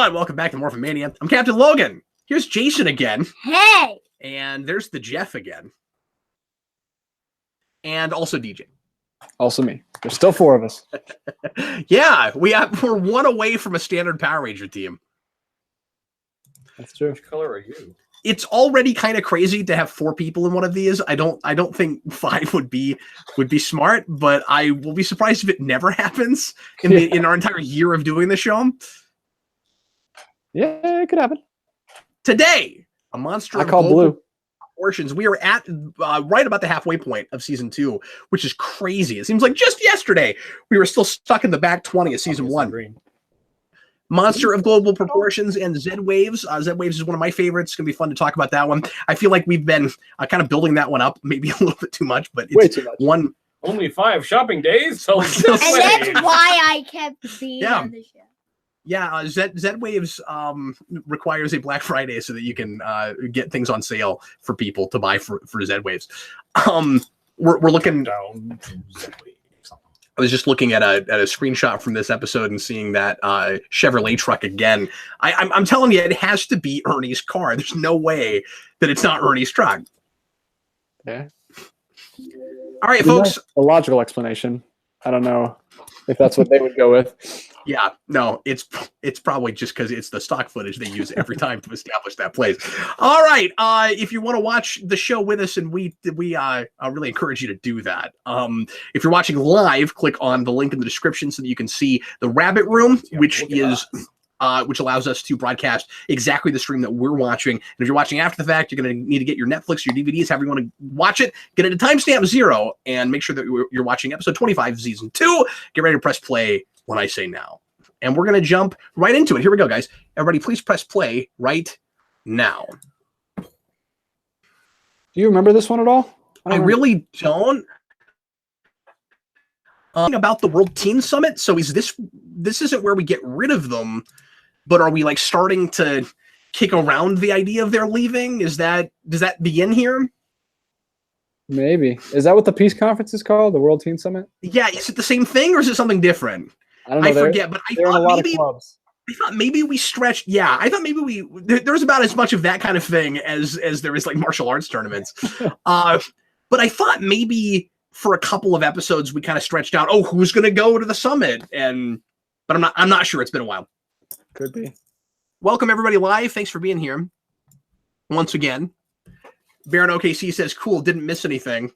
everyone. Welcome back to Morphin Mania. I'm Captain Logan. Here's Jason again. Hey! And there's the Jeff again. And also DJ. Also me. There's still four of us. Yeah, we're one away from a standard Power Ranger team. That's true. Which color are you? It's already kind of crazy to have 4 people in one of these. I don't think 5 would be smart, but I will be surprised if it never happens in our entire year of doing the show. Yeah, it could happen. Today, a monster. I call blue. Proportions. We are at right about the halfway point of season 2, which is crazy. It seems like just yesterday we were still stuck in the back 20 of season 1. Green. Monster of global proportions and Zedd Waves. Zedd Waves is one of my favorites. It's going to be fun to talk about that one. I feel like we've been kind of building that one up, maybe a little bit too much, but it's way too much. One. Only 5 shopping days. So and that's why I kept being on the show. Yeah, Zedd Waves requires a Black Friday so that you can get things on sale for people to buy for Zedd Waves. We're looking down to Zedd Waves. I was just looking at a screenshot from this episode and seeing that Chevrolet truck again. I'm telling you, it has to be Ernie's car. There's no way that it's not Ernie's truck. Yeah. All right, folks. A logical explanation. I don't know if that's what they would go with. Yeah, no, it's probably just because it's the stock footage they use every time to establish that place. All right, if you want to watch the show with us, and we really encourage you to do that. If you're watching live, click on the link in the description so that you can see the Rabbit Room, which allows us to broadcast exactly the stream that we're watching. And if you're watching after the fact, you're going to need to get your Netflix, your DVDs, however you want to watch it. Get it at timestamp 0, and make sure that you're watching episode 25 of season 2. Get ready to press play when I say now. And we're going to jump right into it. Here we go, guys. Everybody, please press play right now. Do you remember this one at all? I really don't. About the World Teen Summit. So is this isn't where we get rid of them, but are we like starting to kick around the idea of their leaving? Does that begin here? Maybe. Is that what the peace conference is called? The World Teen Summit? Yeah. Is it the same thing or is it something different? I don't know. I forget, but I thought maybe we stretched. Yeah, I thought maybe there was about as much of that kind of thing as there is like martial arts tournaments. But I thought maybe for a couple of episodes we kind of stretched out. Oh, who's going to go to the summit? But I'm not sure. It's been a while. Could be. Welcome everybody live. Thanks for being here once again. Baron OKC says, "Cool, didn't miss anything."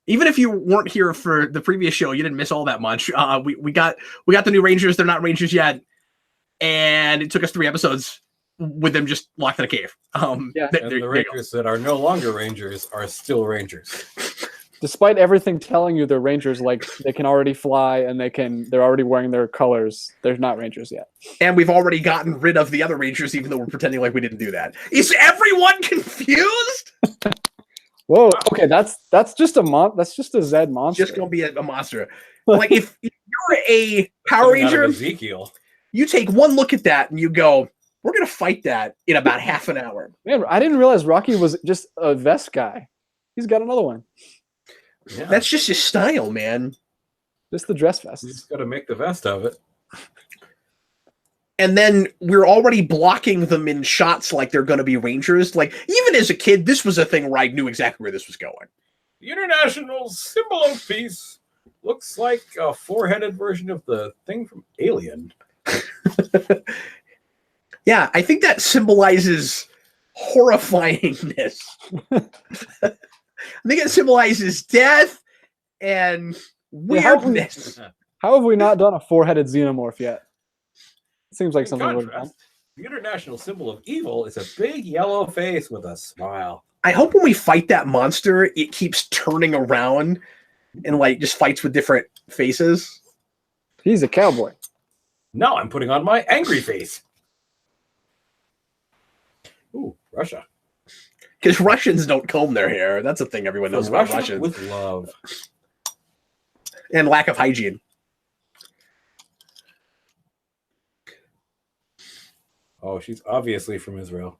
Even if you weren't here for the previous show, you didn't miss all that much. We got the new Rangers. They're not Rangers yet, and it took us 3 episodes with them just locked in a cave. And the Rangers that are no longer Rangers are still Rangers. Despite everything telling you they're Rangers, like they can already fly and they're already wearing their colors, they're not Rangers yet. And we've already gotten rid of the other Rangers, even though we're pretending like we didn't do that. Is everyone confused? Whoa, okay, that's just a that's just a Zedd monster. Just gonna be a monster. Like if you're a Power Ranger, Ezekiel, you take one look at that and you go, "We're gonna fight that in about half an hour." Man, I didn't realize Rocky was just a vest guy. He's got another one. Yeah. That's just his style, man. Just the dress vest. He's got to make the vest of it. And then we're already blocking them in shots like they're going to be Rangers. Like, even as a kid, this was a thing where I knew exactly where this was going. The international symbol of peace looks like a 4-headed version of the thing from Alien. Yeah, I think that symbolizes horrifyingness. I think it symbolizes death and weirdness. How have we not done a 4-headed xenomorph yet? It seems like something we've done. The international symbol of evil is a big yellow face with a smile. I hope when we fight that monster, it keeps turning around and like just fights with different faces. He's a cowboy. Now I'm putting on my angry face. Ooh, Russia. Because Russians don't comb their hair. That's a thing everyone knows about Russians. With love. And lack of hygiene. Oh, she's obviously from Israel.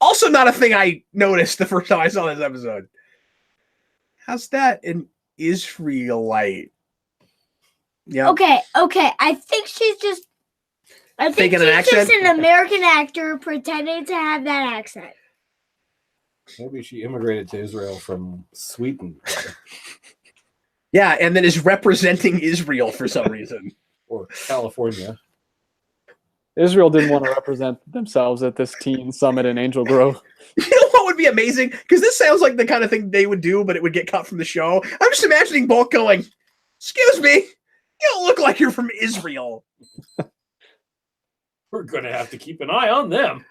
Also not a thing I noticed the first time I saw this episode. How's that an Israelite? Yeah. Okay. I think she's just. I think Faking an she's accent? just an American actor pretending to have that accent. Maybe she immigrated to Israel from Sweden. Yeah, and then is representing Israel for some reason. Or California. Israel didn't want to represent themselves at this teen summit in Angel Grove. You know what would be amazing? Because this sounds like the kind of thing they would do, but it would get cut from the show. I'm just imagining Bulk going, "Excuse me, you don't look like you're from Israel." We're going to have to keep an eye on them.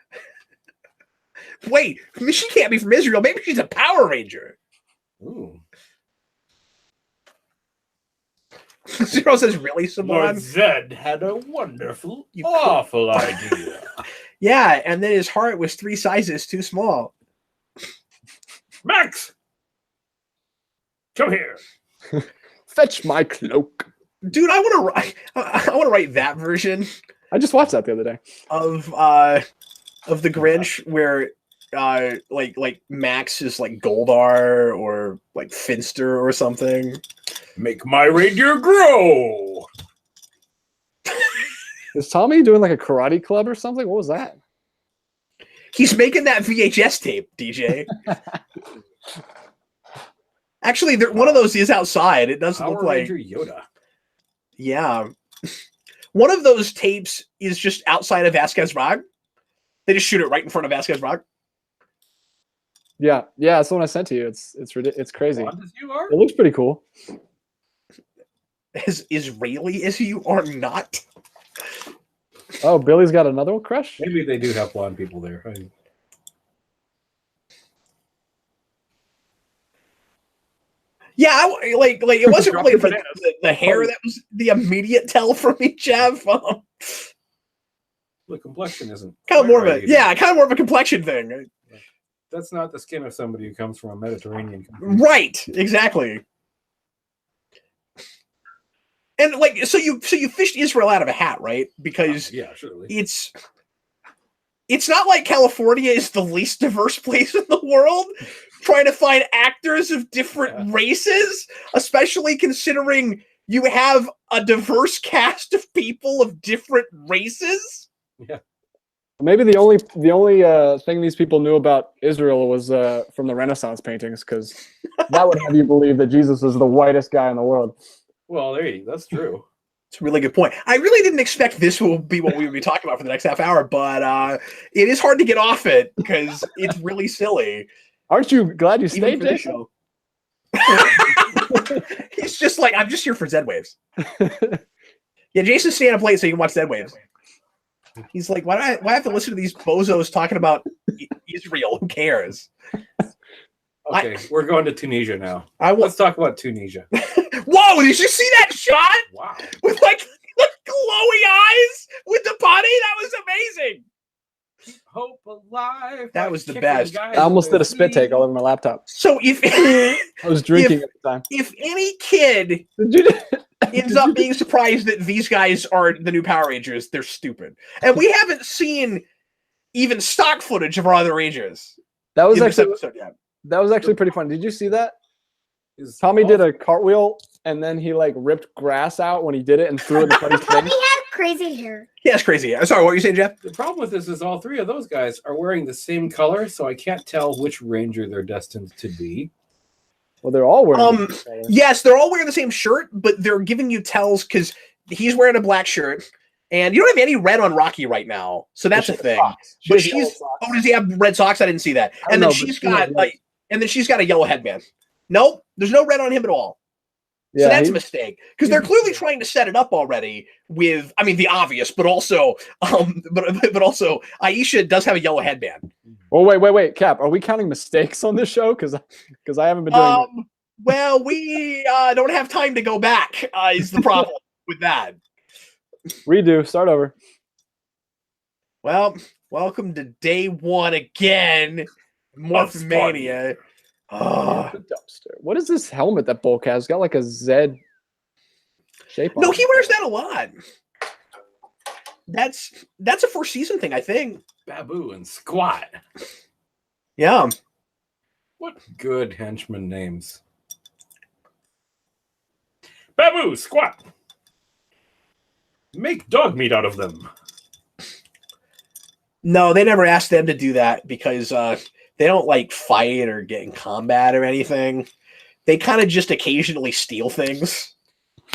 Wait, she can't be from Israel. Maybe she's a Power Ranger. Ooh. Zero says, "Really, Lord Simon?" Zedd had a wonderful, awful idea. Yeah, and then his heart was 3 sizes too small. Max! Come here. Fetch my cloak. Dude, I want to write that version I just watched that the other day. of the Grinch where like Max is like Goldar or like Finster or something. Make my reindeer grow. Is Tommy doing like a karate club or something? What was that? He's making that VHS tape, DJ. Actually, one of those is outside. It does Power look like Ranger Yoda. Yeah. One of those tapes is just outside of Vasquez Rock. They just shoot it right in front of Vasquez Rock. Yeah, that's the one I sent to you. It's crazy. Blonde as you are? It looks pretty cool. As Israeli as you are not. Oh, Billy's got another one crush? Maybe they do have blonde people there. Yeah, like it wasn't Drop really the the hair that was the immediate tell for me, Jeff. The complexion isn't Kind of quite more of right a either. kind of more of a complexion thing. That's not the skin of somebody who comes from a Mediterranean country. Right, exactly. And like so you fished Israel out of a hat, right? Because Yeah, surely. it's not like California is the least diverse place in the world. Trying to find actors of different races, especially considering you have a diverse cast of people of different races. Yeah. Maybe the only thing these people knew about Israel was from the Renaissance paintings, because that would have you believe that Jesus was the whitest guy in the world. Well, that's true. It's a really good point. I really didn't expect this will be what we would be talking about for the next half hour, but it is hard to get off it because it's really silly. Aren't you glad you Even stayed, for the Jason? show. He's just like, I'm just here for Zedd Waves. Yeah, Jason's staying up late so you can watch Zedd Waves. He's like, why do I have to listen to these bozos talking about Israel? Who cares? Okay, we're going to Tunisia now. Let's talk about Tunisia. Whoa, did you see that shot? Wow. With like glowy eyes with the body? That was amazing. Keep hope alive. That was the best. I almost did a spit take all over my laptop. So if I was drinking at the time. If any kid ends up being surprised that these guys are the new Power Rangers, they're stupid. And we haven't seen even stock footage of our other Rangers. That was actually episode yet. That was actually pretty fun. Did you see that? Tommy did a cartwheel and then he like ripped grass out when he did it and threw it in the front of his Tommy face. had crazy hair. Yeah, it's crazy. Sorry, what were you saying, Jeff? The problem with this is all three of those guys are wearing the same color, so I can't tell which Ranger they're destined to be. Well, they're all wearing the same color. Yes, they're all wearing the same shirt, but they're giving you tells because he's wearing a black shirt. And you don't have any red on Rocky right now, so that's a thing. But does he have red socks? I didn't see that. And then she's got a yellow headband. Nope, there's no red on him at all. So that's a mistake because they're clearly trying to set it up already with, I mean, the obvious, but also, but also, Aisha does have a yellow headband. Oh wait, Cap, are we counting mistakes on this show? Because I haven't been doing. Well, we don't have time to go back. Is the problem with that? Redo, start over. Well, welcome to day one again. Morphin Mania. The dumpster. What is this helmet that Bulk has? It's got like a Z shape on it. No, he wears that a lot. That's a first season thing, I think. Babu and Squat. Yeah. What good henchman names. Babu, Squat. Make dog meat out of them. No, they never asked them to do that because they don't like fight or get in combat or anything. They kind of just occasionally steal things.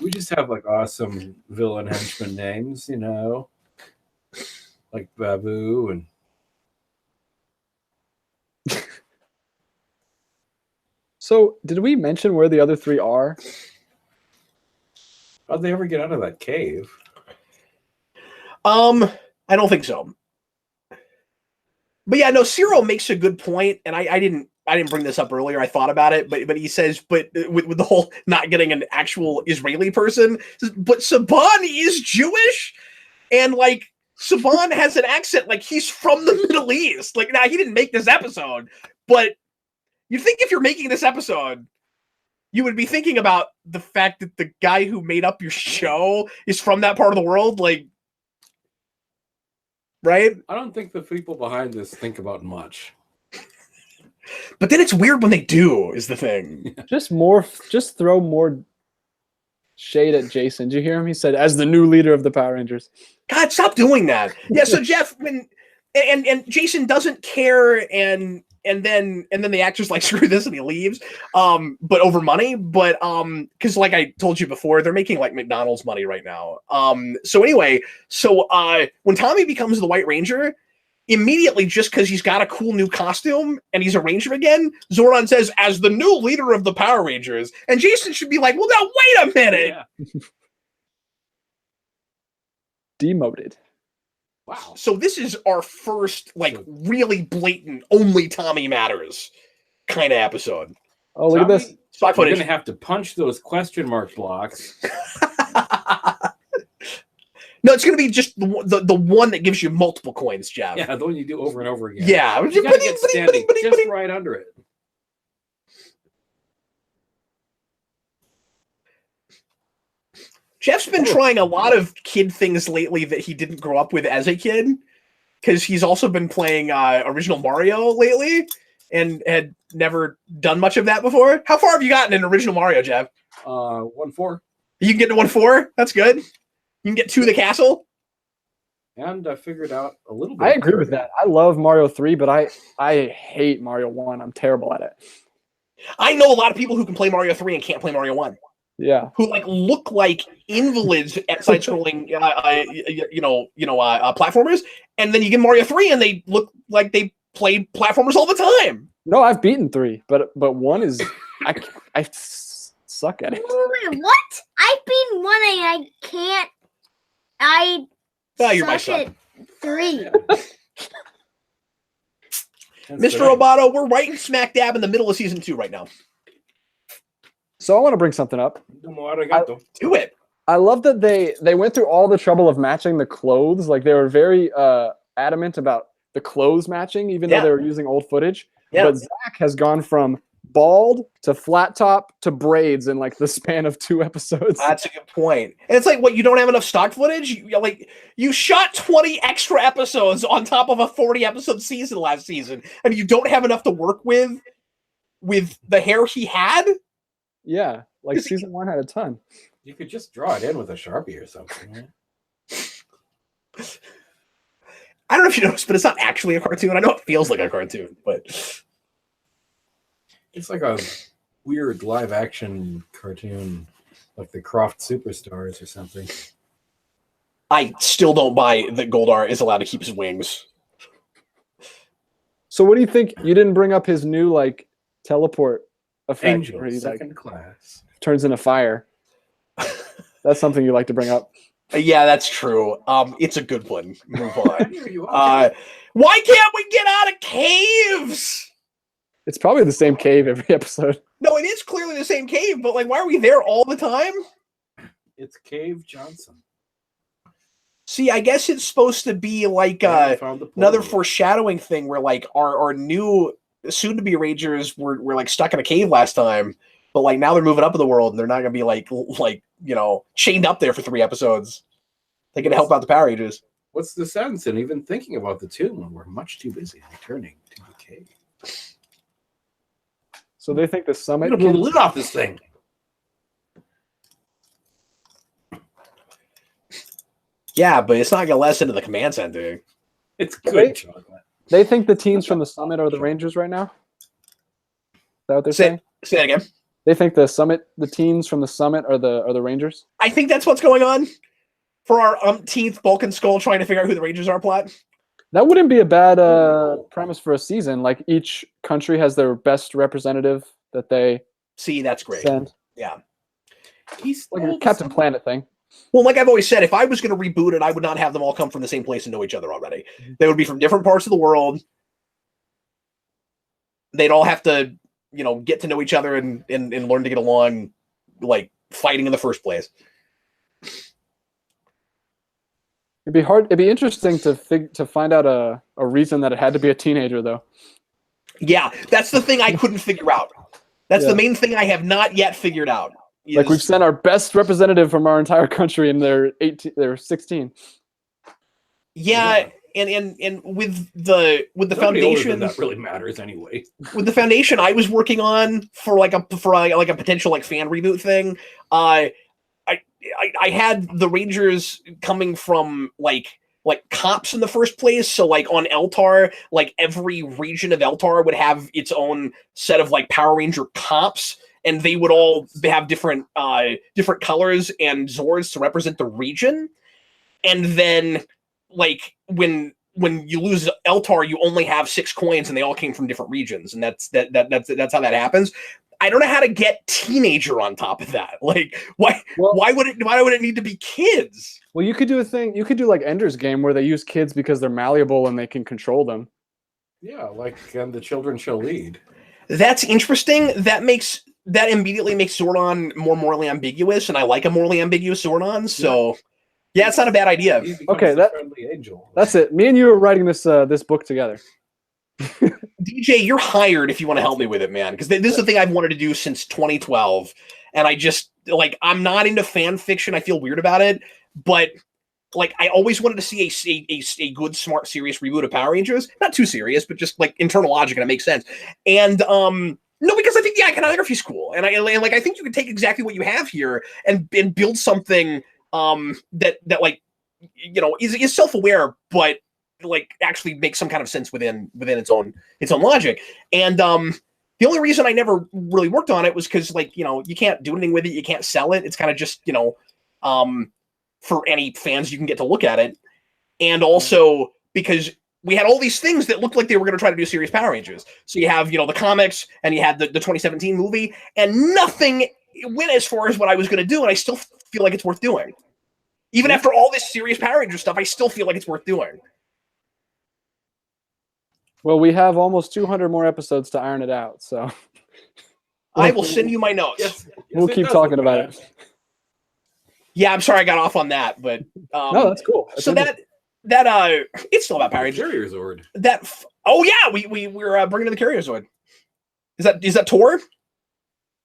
We just have like awesome villain henchman names, like Babu and. So, did we mention where the other three are? How'd they ever get out of that cave? I don't think so. But yeah, no, Cyril makes a good point, and I didn't bring this up earlier. I thought about it, but he says, but with the whole not getting an actual Israeli person, but Saban is Jewish, and like Saban has an accent like he's from the Middle East. Like, now he didn't make this episode, but you think if you're making this episode, you would be thinking about the fact that the guy who made up your show is from that part of the world, like, right? I don't think the people behind this think about much. But then it's weird when they do, is the thing. Just throw more shade at Jason. Did you hear him? He said, as the new leader of the Power Rangers. God, stop doing that. Yeah, so Jeff, and Jason doesn't care, and then the actor's like, screw this, and he leaves. But over money, but because like I told you before, they're making like McDonald's money right now. So anyway, when Tommy becomes the White Ranger, immediately, just because he's got a cool new costume and he's a Ranger again, Zordon says, as the new leader of the Power Rangers. And Jason should be like, well, now wait a minute. Yeah. Demoted. Wow. So this is our first, like, really blatant, only Tommy matters kind of episode. Oh, look at this. We're going to have to punch those question mark blocks. No, it's going to be just the one that gives you multiple coins, Jeff. Yeah, the one you do over and over again. Yeah. You got to get standing just right under it. Jeff's been trying a lot of kid things lately that he didn't grow up with as a kid, because he's also been playing original Mario lately and had never done much of that before. How far have you gotten in original Mario, Jeff? 1-4. You can get to 1-4? That's good. You can get to the castle? And I figured out a little bit. I agree with that. I love Mario 3, but I hate Mario 1. I'm terrible at it. I know a lot of people who can play Mario 3 and can't play Mario 1. Yeah. Who like look like invalids at side-scrolling, platformers, and then you get Mario 3 and they look like they play platformers all the time. No, I've beaten 3, but 1 is I suck at it. Wait, what? I've beaten 1 and I can't. You're my suck son. at 3. Mr. Roboto, we're right in smack dab in the middle of season 2 right now. So I want to bring something up. Do it. I love that they went through all the trouble of matching the clothes. Like, they were very adamant about the clothes matching, even though they were using old footage. Yeah. But Zach has gone from bald to flat top to braids in like the span of 2 episodes. That's a good point. And it's like, what, you don't have enough stock footage? You shot 20 extra episodes on top of a 40 episode season last season, and you don't have enough to work with the hair he had? Yeah, like season 1 had a ton. You could just draw it in with a Sharpie or something. Right? I don't know if you noticed, but it's not actually a cartoon. I know it feels like a cartoon, but it's like a weird live action cartoon, like the Croft Superstars or something. I still don't buy that Goldar is allowed to keep his wings. So what do you think? You didn't bring up his new like teleport effect Angel, where he second class turns into fire. That's something you like to bring up. Yeah, that's true. It's a good one. Move on. Why can't we get out of caves? It's probably the same cave every episode. No, it is clearly the same cave, but like, why are we there all the time? It's Cave Johnson. See, I guess it's supposed to be like another foreshadowing thing where like our new soon-to-be Rangers were like stuck in a cave last time, but like now they're moving up in the world and they're not gonna be like chained up there for 3 episodes. They can help out the Power Rangers. What's the sense in even thinking about the 2 when we're much too busy returning to the cave? So they think the summit can the lid off this thing. Yeah, but it's not going to let us into the command center. It's good chocolate. They think the teams from the Summit are the Rangers right now? Is that what they're saying? Say that again. They think the teams from the Summit are the Rangers? I think that's what's going on for our umpteenth Vulcan Skull trying to figure out who the Rangers are plot. That wouldn't be a bad premise for a season. Like each country has their best representative that they see. That's great. Send. Yeah, he's like a Captain Planet thing. Well, like I've always said, if I was going to reboot it, I would not have them all come from the same place and know each other already. They would be from different parts of the world. They'd all have to, get to know each other and learn to get along, like fighting in the first place. It'd be hard. It'd be interesting to find out a reason that it had to be a teenager, though. Yeah, that's the thing I couldn't figure out. That's the main thing I have not yet figured out. Like we've sent our best representative from our entire country, and they're 16. Yeah, and with the foundation, that really matters anyway. With the foundation I was working on for a potential like fan reboot thing, I had the Rangers coming from like cops in the first place. So like on Eltar, like every region of Eltar would have its own set of like Power Ranger cops, and they would all have different colors and Zords to represent the region. And then like when you lose Eltar, you only have 6 coins, and they all came from different regions, and that's how that happens. I don't know how to get teenager on top of that. Like, why would it need to be kids? Well, you could do a thing. You could do like Ender's Game, where they use kids because they're malleable and they can control them. Yeah, like the children shall lead. That's interesting. That immediately makes Zordon more morally ambiguous, and I like a morally ambiguous Zordon. So, yeah, it's not a bad idea. Okay, friendly angel. That's it. Me and you are writing this book together. DJ, you're hired if you want to help me with it, man. Because this is the thing I've wanted to do since 2012, and I just I'm not into fan fiction. I feel weird about it, but I always wanted to see a good, smart, serious reboot of Power Rangers. Not too serious, but just like internal logic, and it makes sense. And no, because I think the iconography is cool, and I think you can take exactly what you have here and build something that is self-aware, but actually makes some kind of sense within its own logic. And the only reason I never really worked on it was because you can't do anything with it, you can't sell it. It's kind of just for any fans you can get to look at it, and also because we had all these things that looked like they were going to try to do serious Power Rangers. So you have the comics, and you had the 2017 movie, and nothing went as far as what I was going to do, and I still feel like it's worth doing. Even after all this serious Power Ranger stuff, I still feel like it's worth doing. Well, we have almost 200 more episodes to iron it out, so I will send you my notes. Yes, we'll keep talking about it. Yeah, I'm sorry I got off on that, but no, that's cool. So that it's still about Power Rangers. Carrier Zord. We're bringing in the Carrier Zord. Is that Tor?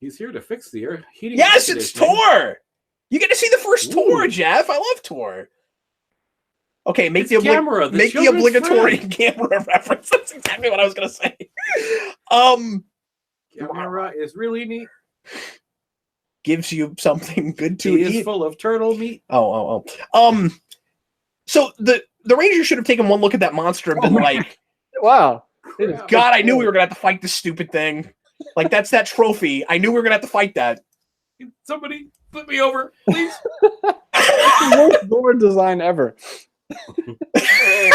He's here to fix the air heating. Yes, it's Tor. You get to see the first Tor, Jeff. I love Tor. Okay, make the obligatory camera reference. That's exactly what I was gonna say. Camera is really neat. Gives you something good to eat. It is full of turtle meat. Oh. So the Rangers should have taken one look at that monster and been like, "Wow, God, I knew we were gonna have to fight this stupid thing. Like that's that trophy. I knew we were gonna have to fight that. Somebody flip me over, please." It's the worst board design ever. And then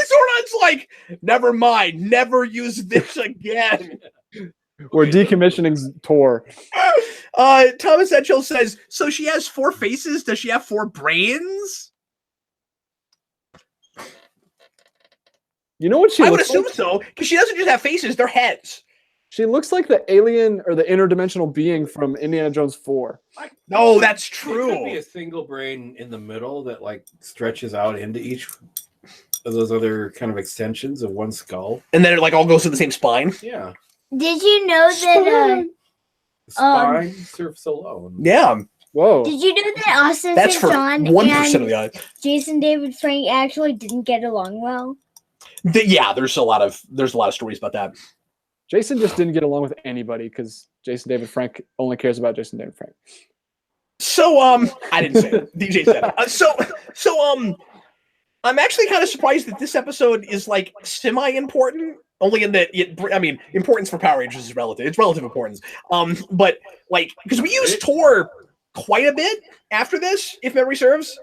Zordon's like, never mind, never use this again. We're decommissioning Tor. Thomas Etchell says, so she has 4 faces? Does she have 4 brains? You know what she I would looks assume like? so, because she doesn't just have faces, they're heads. She looks like the alien or the interdimensional being from Indiana Jones 4. No, that's true. It could be a single brain in the middle that stretches out into each of those other kind of extensions of one skull. And then it all goes to the same spine? Yeah. Did you know that spine surfs alone? Yeah. Whoa. Did you know that Austin That's St. for John 1% of the odds. Jason David Frank actually didn't get along well? Yeah, there's a lot of stories about that. Jason just didn't get along with anybody because Jason David Frank only cares about Jason David Frank. So So I didn't say it. DJ said it. So I'm actually kind of surprised that this episode is like semi-important. Only in that importance for Power Rangers is relative. It's relative importance. But like because we use Tor quite a bit after this, if memory serves.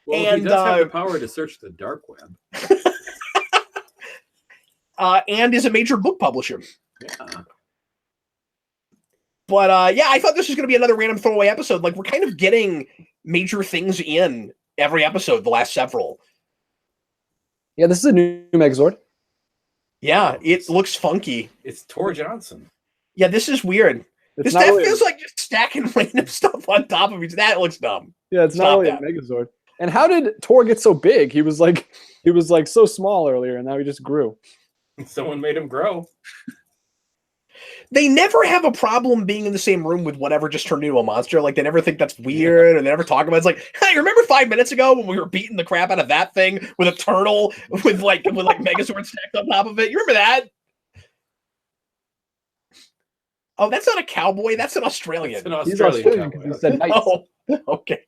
Well, and he does have the power to search the dark web. And is a major book publisher. Yeah. But I thought this was going to be another random throwaway episode. Like we're kind of getting major things in every episode, the last several. Yeah, this is a new Megazord. Yeah, it looks funky. It's Tor Johnson. Yeah, this is weird. That feels like just stacking random stuff on top of each. That looks dumb. Yeah, it's not really a Megazord. And how did Tor get so big? He was like so small earlier, and now he just grew. Someone made him grow. They never have a problem being in the same room with whatever just turned into a monster. Like they never think that's weird, and they never talk about it. It's like, hey, remember 5 minutes ago when we were beating the crap out of that thing with a turtle with Megazord stacked on top of it? You remember that? Oh, that's not a cowboy. That's an Australian. It's an Australian cowboy. He said nice. Oh, okay.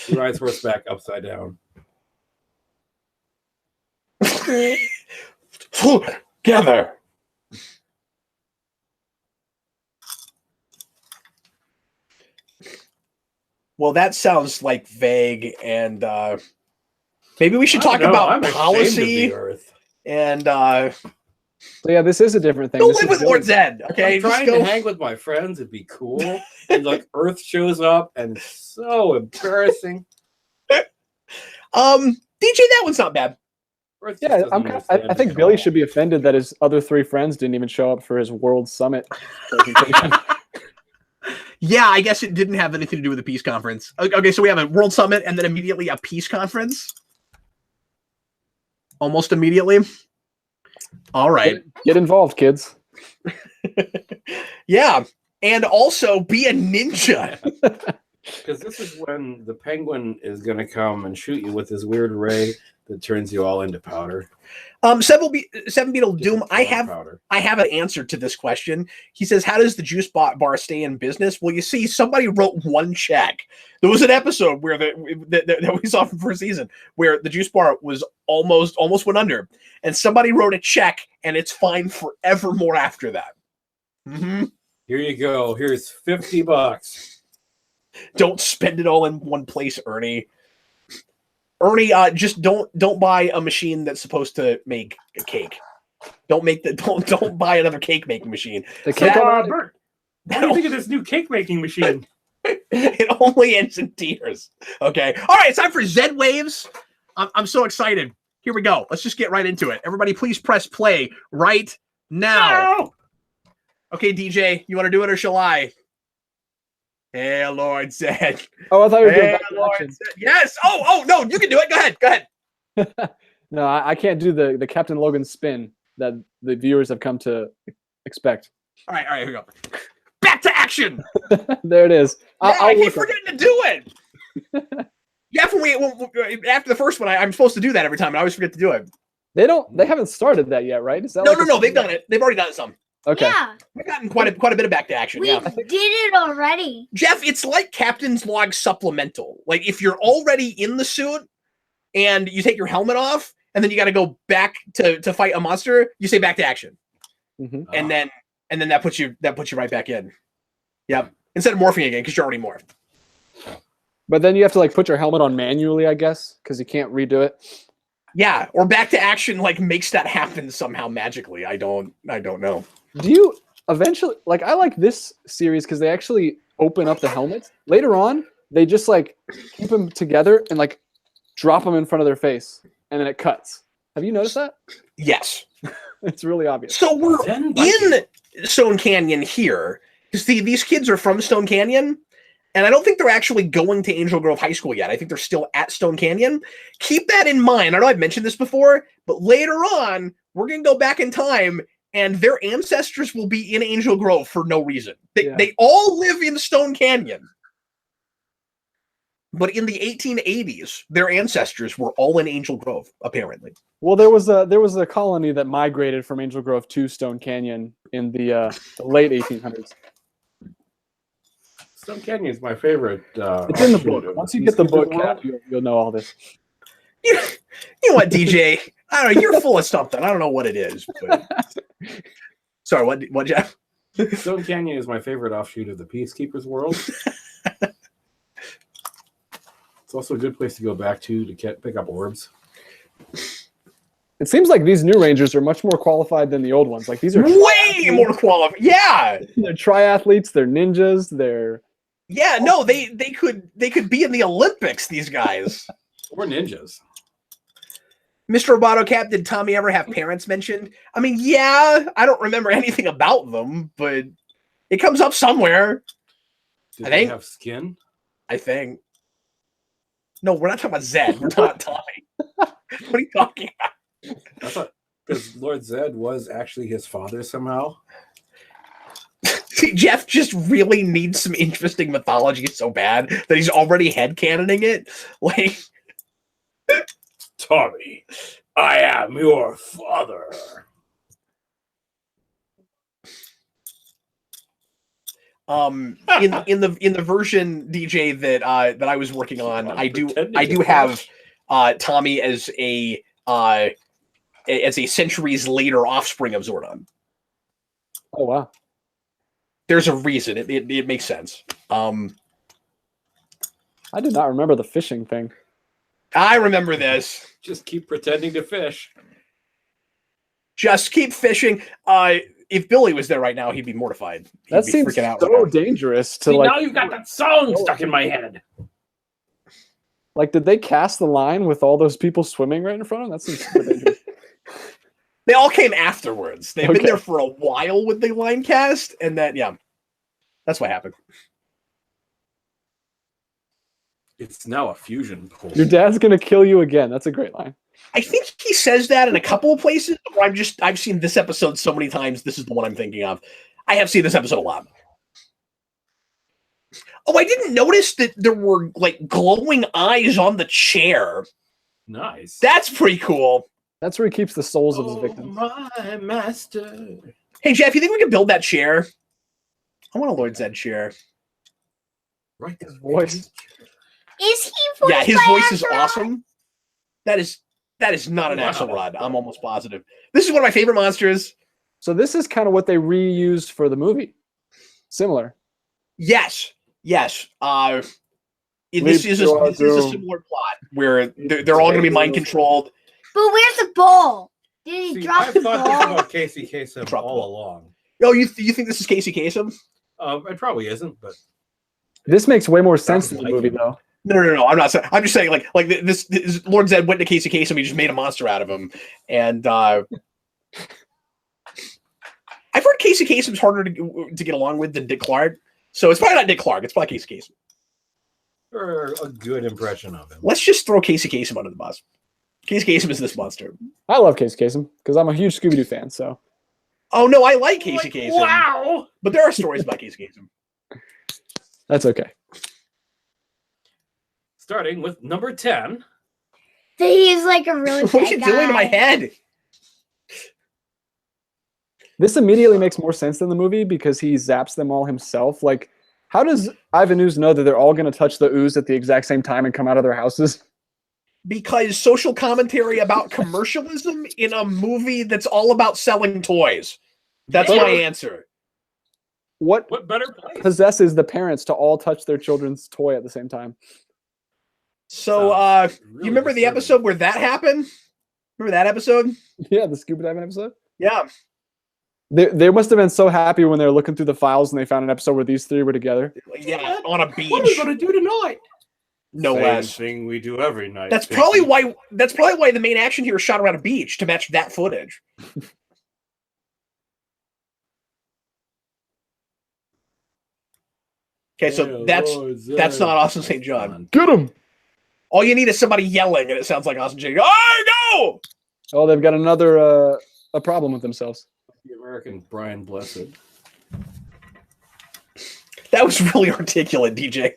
He rides horseback upside down. Together. Well, that sounds like vague, and maybe we should talk about policy. And so yeah, this is a different thing. Go live with Lord Zedd, okay? I'm trying to hang with my friends. It'd be cool. And like Earth shows up, and it's so embarrassing. DJ, that one's not bad. Yeah, I think Billy should be offended that his other 3 friends didn't even show up for his World Summit presentation. Yeah, I guess it didn't have anything to do with the peace conference. Okay, so we have a World Summit and then immediately a peace conference. Almost immediately. All right. Get involved, kids. Yeah, and also be a ninja. Because this is when the Penguin is going to come and shoot you with his weird ray that turns you all into powder. Seven Beetle Doom, I have an answer to this question. He says, how does the juice bar stay in business? Well, you see, somebody wrote one check. There was an episode where that we saw from first season where the juice bar was almost went under, and somebody wrote a check, and it's fine forevermore after that. Mm-hmm. Here you go. Here's $50. Don't spend it all in one place, Ernie. Ernie, just don't buy a machine that's supposed to make a cake. Don't buy another cake making machine. Bert, what do you think of this new cake making machine? It only ends in tears. Okay. All right, it's time for Zedd Waves. I'm so excited. Here we go. Let's just get right into it. Everybody, please press play right now. No! Okay, DJ, you want to do it or shall I? Hey, Lord Zedd. Oh, I thought you were doing Lord Zedd. Yes. Oh, no, you can do it. Go ahead. No, I can't do the Captain Logan spin that the viewers have come to expect. All right, here we go. Back to action. There it is. I keep forgetting to do it. Yeah, after the first one, I'm supposed to do that every time, and I always forget to do it. They haven't started that yet, right? Is that no, they've done it. They've already done some. Okay. Yeah. We've gotten quite a bit of back to action. We did it already. Jeff, it's like Captain's Log supplemental. Like if you're already in the suit and you take your helmet off and then you got to go back to fight a monster, you say back to action. Mm-hmm. And then that puts you right back in. Yep. Instead of morphing again because you're already morphed. But then you have to like put your helmet on manually, I guess, because you can't redo it. Yeah, or back to action like makes that happen somehow magically. I don't know. Do you eventually like? I like this series because they actually open up the helmets. Later on, they just like keep them together and like drop them in front of their face, and then it cuts. Have you noticed that? Yes, it's really obvious. So we're in Stone Canyon here because these kids are from Stone Canyon. And I don't think they're actually going to Angel Grove High School yet. I think they're still at Stone Canyon. Keep that in mind. I know I've mentioned this before, but later on, we're going to go back in time, and their ancestors will be in Angel Grove for no reason. They all live in Stone Canyon. But in the 1880s, their ancestors were all in Angel Grove, apparently. Well, there was a colony that migrated from Angel Grove to Stone Canyon in the late 1800s. Stone Canyon is my favorite. It's in the book. Once you get the book, Cap, you'll know all this. You know what, DJ? I don't know. You're full of something. I don't know what it is. But... Sorry, what, Jeff? Stone Canyon is my favorite offshoot of the Peacekeepers world. It's also a good place to go back to pick up orbs. It seems like these new Rangers are much more qualified than the old ones. Like these are way more qualified. Yeah, they're triathletes. They're ninjas. They're no. They could be in the Olympics. These guys or ninjas. Mr. Roboto Cap, did Tommy ever have parents mentioned? I mean, yeah, I don't remember anything about them, but it comes up somewhere. Did they have skin? I think. No, we're not talking about Zedd. We're talking about Tommy. What are you talking about? I thought because Lord Zedd was actually his father somehow. See, Jeff just really needs some interesting mythology so bad that he's already headcanoning it. Like, Tommy, I am your father. In the version, DJ, that I was working on, I do have Tommy as a centuries later offspring of Zordon. Oh wow. There's a reason. It makes sense. I did not remember the fishing thing. I remember this. Just keep pretending to fish. Just keep fishing. If Billy was there right now, he'd be mortified. That seems so dangerous to now you've got that song stuck in my head. Like, did they cast the line with all those people swimming right in front of them? That seems super dangerous. They all came afterwards. They've been there for a while with the line cast, and then that's what happened. It's now a fusion pool. Your dad's gonna kill you again. That's a great line. I think he says that in a couple of places. Where I've seen this episode so many times. This is the one I'm thinking of. I have seen this episode a lot. Oh, I didn't notice that there were like glowing eyes on the chair. Nice. That's pretty cool. That's where he keeps the souls of his victims. My master. Hey, Jeff, you think we can build that chair? I want a Lord Zedd chair. Right, his voice. Is he voiced Yeah, his by voice is Axelrod? awesome. That is not an Axelrod. I'm almost positive. This is one of my favorite monsters. So this is kind of what they reused for the movie. Similar. Yes. This is a similar plot where they're all going to be mind controlled. But where's the ball? Did he drop I've the thought ball? about Casey Kasem all along. Oh, you think this is Casey Kasem? It probably isn't, but this makes way more sense than the movie, though. No. I'm not saying. I'm just saying, like this Lord Zedd went to Casey Kasem. He just made a monster out of him, and I've heard Casey Kasem's harder to get along with than Dick Clark. So it's probably not Dick Clark. It's probably Casey Kasem. Or a good impression of him. Let's just throw Casey Kasem under the bus. Casey Kasem is this monster. I love Casey Kasem because I'm a huge Scooby-Doo fan. So. Oh no, I like Casey Kasem. Wow! But there are stories about Casey Kasem. That's okay. Starting with number 10. He's like a really What are you doing to my head? This immediately makes more sense than the movie because he zaps them all himself. Like, how does Ivan Ooze know that they're all going to touch the ooze at the exact same time and come out of their houses? Because social commentary about commercialism in a movie that's all about selling toys. That's my answer. What better place? Possesses the parents to all touch their children's toy at the same time? So, really you remember the disturbing. episode where that happened? Remember that episode? Yeah, the scuba diving episode. Yeah. They must have been so happy when they were looking through the files and they found an episode where these three were together. Yeah, on a beach. What are we going to do tonight? No Same less. thing we do every night. That's probably why the main action here is shot around a beach to match that footage. Okay, so that's not Austin St. John. Get him! All you need is somebody yelling, and it sounds like Austin St. John. Oh no! Oh, they've got another a problem with themselves. The American Brian Blessed. That was really articulate, DJ.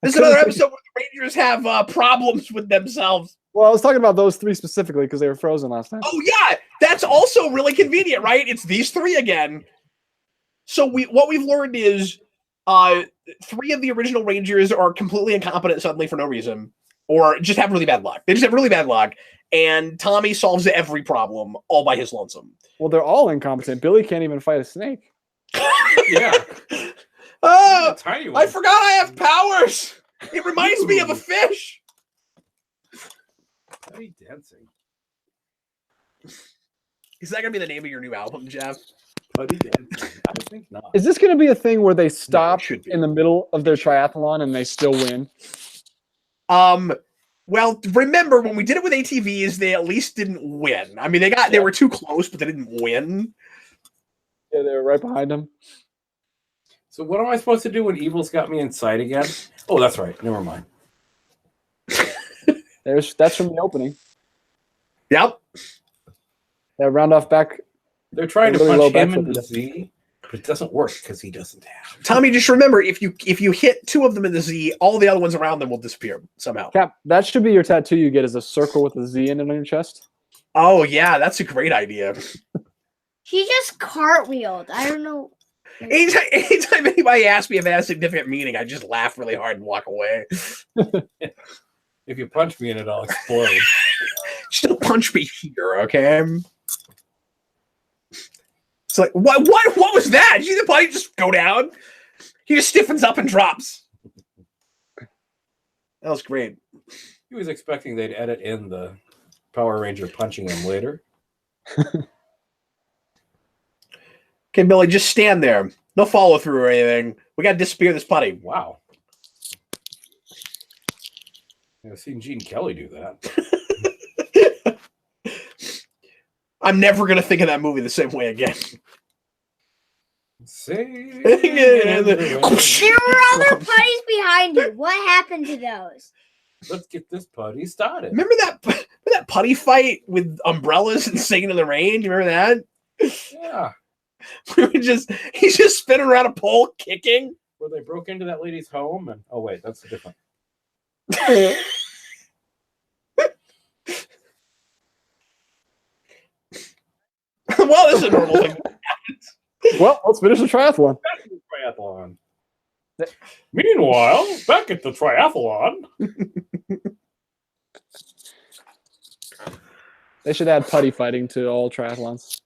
This is another episode where the Rangers have problems with themselves. Well, I was talking about those three specifically because they were frozen last time. Oh yeah, that's also really convenient, right? It's these three again. So what we've learned is 3 of the original Rangers are completely incompetent suddenly for no reason, or just have really bad luck. They just have really bad luck, and Tommy solves every problem all by his lonesome. Well, they're all incompetent. Billy can't even fight a snake. Yeah. Oh, Tiny one. I forgot I have powers. It reminds me of a fish. How are you dancing? Is that gonna be the name of your new album, Jeff? Putty dancing? I think not. Is this going to be a thing where they stop should be. in the middle of their triathlon and they still win? Well, remember when we did it with ATVs, they at least didn't win. I mean, they were too close, but they didn't win. Yeah, they were right behind them. So what am I supposed to do when Evil's got me in sight again? Oh, that's right. Never mind. That's from the opening. Yep. Yeah, round off back. They're trying to Really low punch him back in flip. the Z, but it doesn't work because he doesn't have. Tommy, just remember, if you hit 2 of them in the Z, all the other ones around them will disappear somehow. Cap, that should be your tattoo you get, is a circle with a Z in it on your chest. Oh yeah, that's a great idea. He just cartwheeled. I don't know. Anytime anybody asks me if it has significant meaning, I just laugh really hard and walk away. If you punch me in it, I'll explode. Just don't punch me here, okay? It's like, what was that? Did you see the body just go down? He just stiffens up and drops. That was great. He was expecting they'd edit in the Power Ranger punching him later. Okay, Billy, just stand there. No follow through or anything. We gotta disappear this putty. Wow. I've seen Gene Kelly do that. I'm never gonna think of that movie the same way again. There were other putties behind you. What happened to those? Let's get this putty started. Remember that putty fight with umbrellas and singing in the rain? You remember that? Yeah. He's just spinning around a pole kicking. Where they broke into that lady's home and oh wait, that's a different. Well, this is a normal thing. Well, let's finish the triathlon. Back to the triathlon. Meanwhile, back at the triathlon. They should add putty fighting to all triathlons.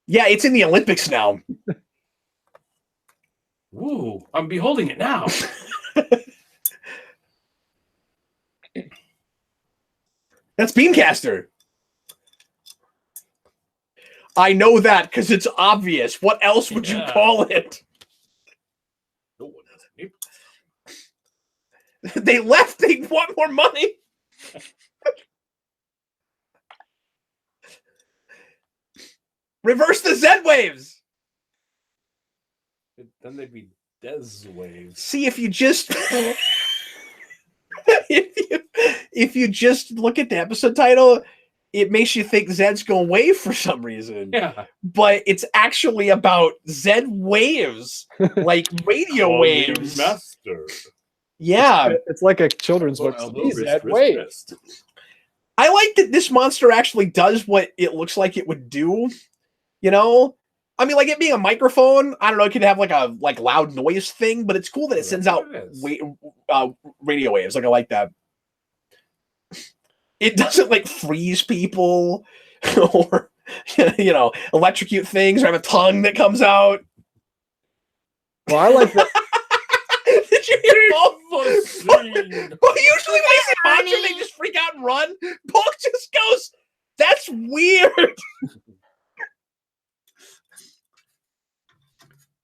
Yeah, it's in the Olympics now. Ooh, I'm beholding it now. That's Beamcaster. I know that because it's obvious. What else would you call it? No one has any. They left. They want more money. Reverse the Zedd waves. Then they'd be Des waves. See if you just if you just look at the episode title, it makes you think Zedd's going wave for some reason. Yeah. But it's actually about Zedd waves, like radio waves. Master. Yeah. It's like a children's book. Zedd waves. I like that this monster actually does what it looks like it would do. You know? I mean, like it being a microphone, I don't know, it could have like a loud noise thing, but it's cool that it sends out radio waves. Like I like that. It doesn't like freeze people or electrocute things or have a tongue that comes out. Well, I like that. Did you hear Bulk? Well, usually when they say monster, they just freak out and run. Bulk just goes, "That's weird."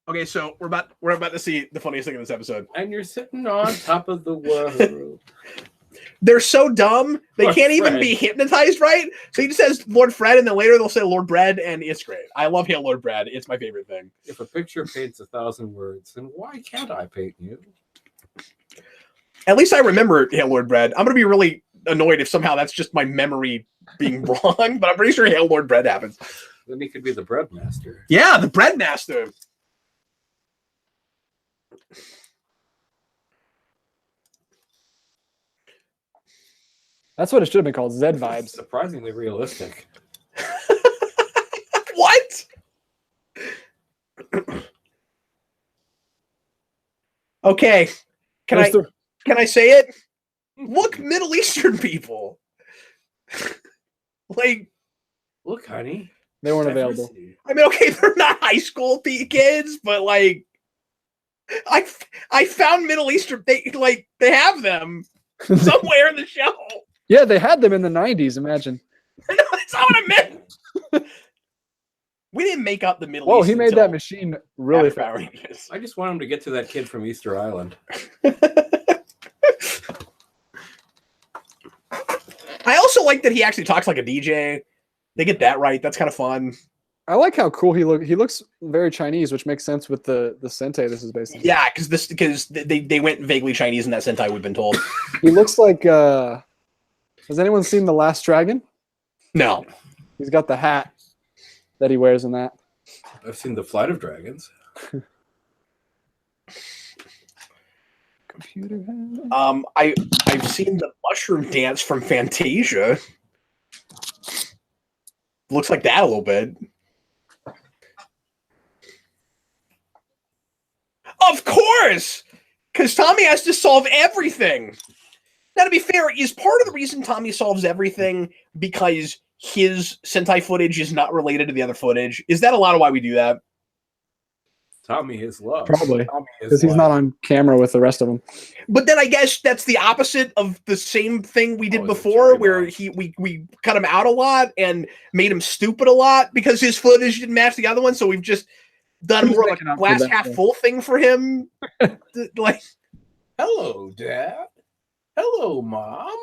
Okay, so we're about to see the funniest thing in this episode. And you're sitting on top of the world. They're so dumb, they Lord can't even Fred. be hypnotized, right? So he just says Lord Fred, and then later they'll say Lord Bread, and it's great. I love Hail Lord Bread. It's my favorite thing. If a picture paints 1,000 words, then why can't I paint you? At least I remember Hail Lord Bread. I'm going to be really annoyed if somehow that's just my memory being wrong, but I'm pretty sure Hail Lord Bread happens. Then he could be the bread master. Yeah, the Bread Master. That's what it should have been called, Zedd Vibes. Surprisingly realistic. What? Okay. Can I say it? Hmm. Look, Middle Eastern people. Like, Look, honey. They weren't available. Diversity. I mean, okay, they're not high school kids, but like, I found Middle Eastern. They have them somewhere in the show. Yeah, they had them in the 90s. Imagine. No, that's not what I meant. We didn't make up the Middle East. Whoa, he made that machine really Power fast. Rangers. I just want him to get to that kid from Easter Island. I also like that he actually talks like a DJ. They get that right. That's kind of fun. I like how cool he looks. He looks very Chinese, which makes sense with the Sentai this is based on. Yeah, because they went vaguely Chinese in that Sentai, we've been told. He looks like. Has anyone seen The Last Dragon? No. He's got the hat that he wears in that. I've seen The Flight of Dragons. Computer hat. I've seen the mushroom dance from Fantasia. Looks like that a little bit. Of course! Because Tommy has to solve everything. Now, to be fair, is part of the reason Tommy solves everything because his Sentai footage is not related to the other footage? Is that a lot of why we do that? Tommy is love. Probably. Tommy is Because he's not on camera with the rest of them. But then I guess that's the opposite of the same thing we did it's a before, cherry where bomb. we cut him out a lot and made him stupid a lot because his footage didn't match the other one. So we've just done He's more of making a up for glass that, half yeah. full thing for him. Like, Hello, Dad. Hello, Mom.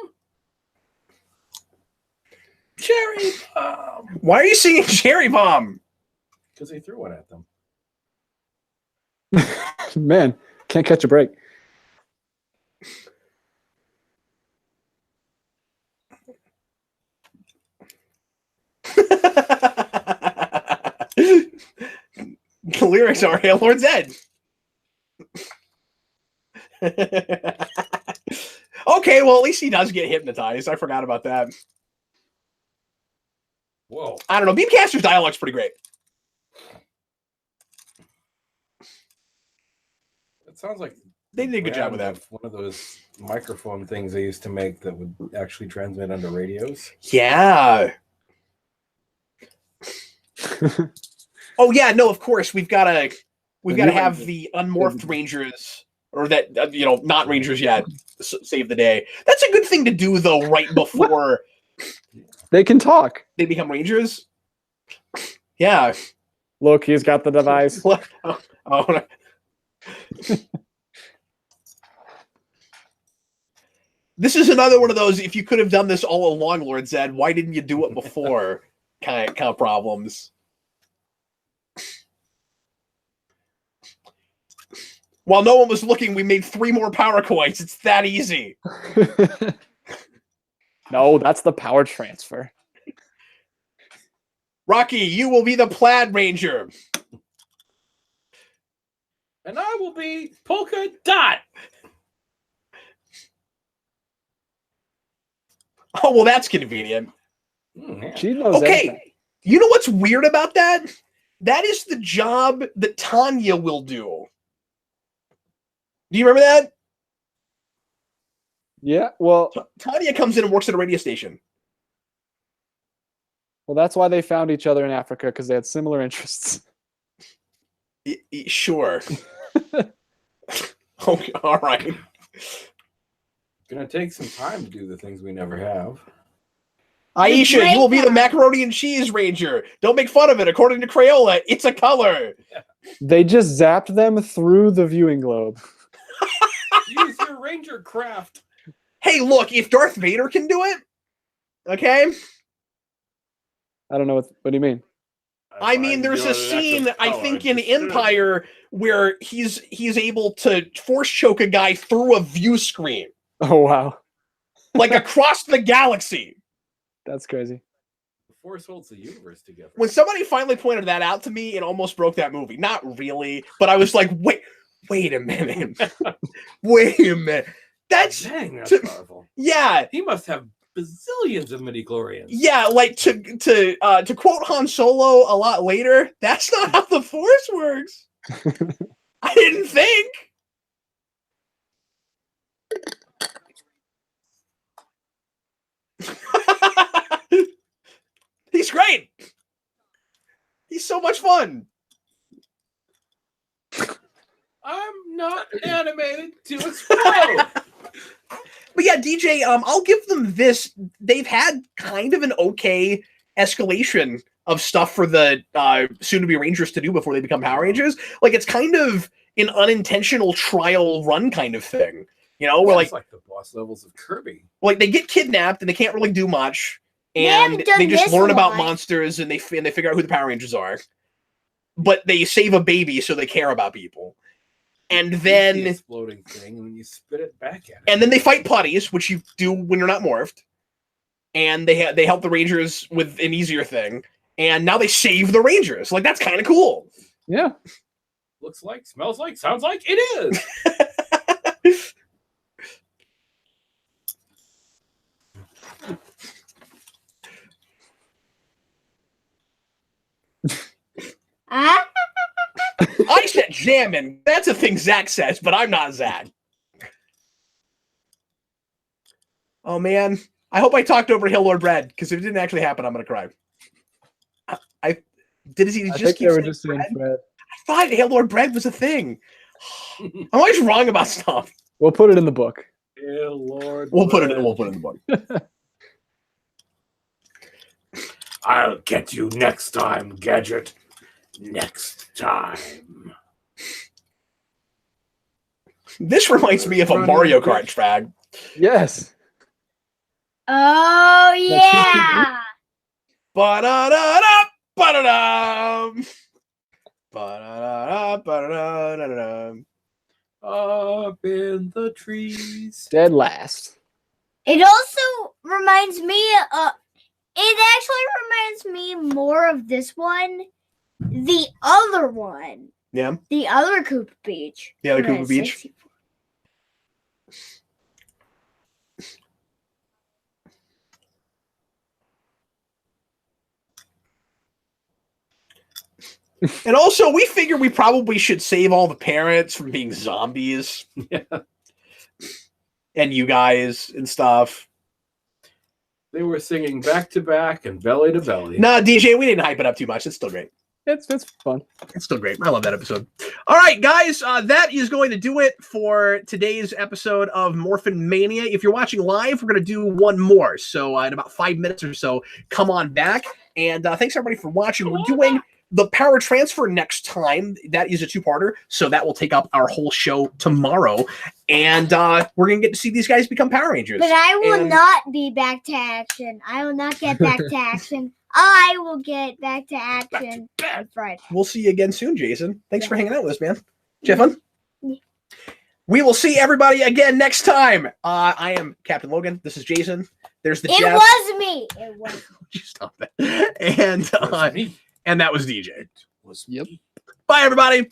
Cherry bomb. why are you singing Cherry Bomb? Because he threw one at them. Man, can't catch a break. The lyrics are Hail Lord Zedd. Okay, well, at least he does get hypnotized. I forgot about that. Whoa. I don't know. Beamcaster's dialogue's pretty great. It sounds like They did a good job with that. One of those microphone things they used to make that would actually transmit onto radios. Yeah. Oh yeah, no, of course we've got to have the unmorphed Rangers, or that not Rangers yet, save the day. That's a good thing to do though, right before They can talk. they become Rangers. Yeah. Look, he's got the device. Oh. This is another one of those. If you could have done this all along, Lord Zedd, why didn't you do it before? kind of problems. While no one was looking, we made 3 more power coins. It's that easy. No, that's the power transfer. Rocky, you will be the Plaid Ranger. And I will be Polka Dot. Oh, well, that's convenient. She knows Okay, everything. you know what's weird about that? That is the job that Tanya will do. Do you remember that? Yeah, well, Tanya comes in and works at a radio station. that's why they found each other in Africa, because they had similar interests. Sure. Okay, all right. Gonna take some time to do the things we never have. Aisha, you will be the macaroni and cheese ranger. Don't make fun of it. According to Crayola, it's a color. They just zapped them through the viewing globe. Use your ranger craft. Hey, look, if Darth Vader can do it, okay? I don't know what do you mean? I mean, there's a scene, I think, in Empire where he's able to force choke a guy through a view screen. Oh, wow. Like across the galaxy. That's crazy. The Force holds the universe together. When somebody finally pointed that out to me, it almost broke that movie. Not really, but I was like, wait a minute. Wait a minute. That's powerful. Yeah. He must have bazillions of midichlorians. Yeah, like to quote Han Solo a lot later, that's not how the Force works. I didn't think. much fun. I'm not animated to explode. But yeah, DJ, I'll give them this. They've had kind of an okay escalation of stuff for the soon-to-be Rangers to do before they become Power Rangers. Like, it's kind of an unintentional trial run kind of thing. You know, where like the boss levels of Kirby. Like, they get kidnapped and they can't really do much. And they just learn about monsters and they figure out who the Power Rangers are. But they save a baby, so they care about people. And then the exploding thing, and then you spit it back at it. And then they fight putties, which you do when you're not morphed. And they help the Rangers with an easier thing. And now they save the Rangers. Like, that's kind of cool. Yeah. Looks like, smells like, sounds like it is. I said jamming. That's a thing Zach says, but I'm not Zach. Oh, man. I hope I talked over Hill Lord Brad, because if it didn't actually happen, I'm going to cry. I think they were just saying Fred. I thought Hail Lord Bread was a thing. I'm always wrong about stuff. We'll put it in the book. Hail Lord. We'll put it in the book. I'll get you next time, Gadget. Next time. This reminds me of a Mario Kart track. Yes. Oh yeah. Ba-da-da-da, ba-da-da. Ba-da-da-da, ba-da-da-da-da. Up in the trees. Dead last. It also reminds me it actually reminds me more of this one. The other one. Yeah. The other Koopa Beach. Yeah, the Koopa Beach. And also, we figure we probably should save all the parents from being zombies. Yeah. And you guys and stuff. They were singing back to back and belly to belly. Nah, DJ, we didn't hype it up too much. It's still great. It's fun. It's still great. I love that episode. All right, guys, that is going to do it for today's episode of Morphin Mania. If you're watching live, we're going to do one more. So in about 5 minutes or so, come on back. And thanks, everybody, for watching. We're doing the Power Transfer next time. That is a two-parter, so that will take up our whole show tomorrow. And we're going to get to see these guys become Power Rangers. But I will not be back to action. I will not get back to action. I will get back to action on Friday. We'll see you again soon, Jason. Thanks for hanging out with us, man. Did you have fun? Yeah. We will see everybody again next time. I am Captain Logan. This is Jason. There's the Jeff. It was me. It was me. Stop that. And that was DJ. Yep. Bye, everybody.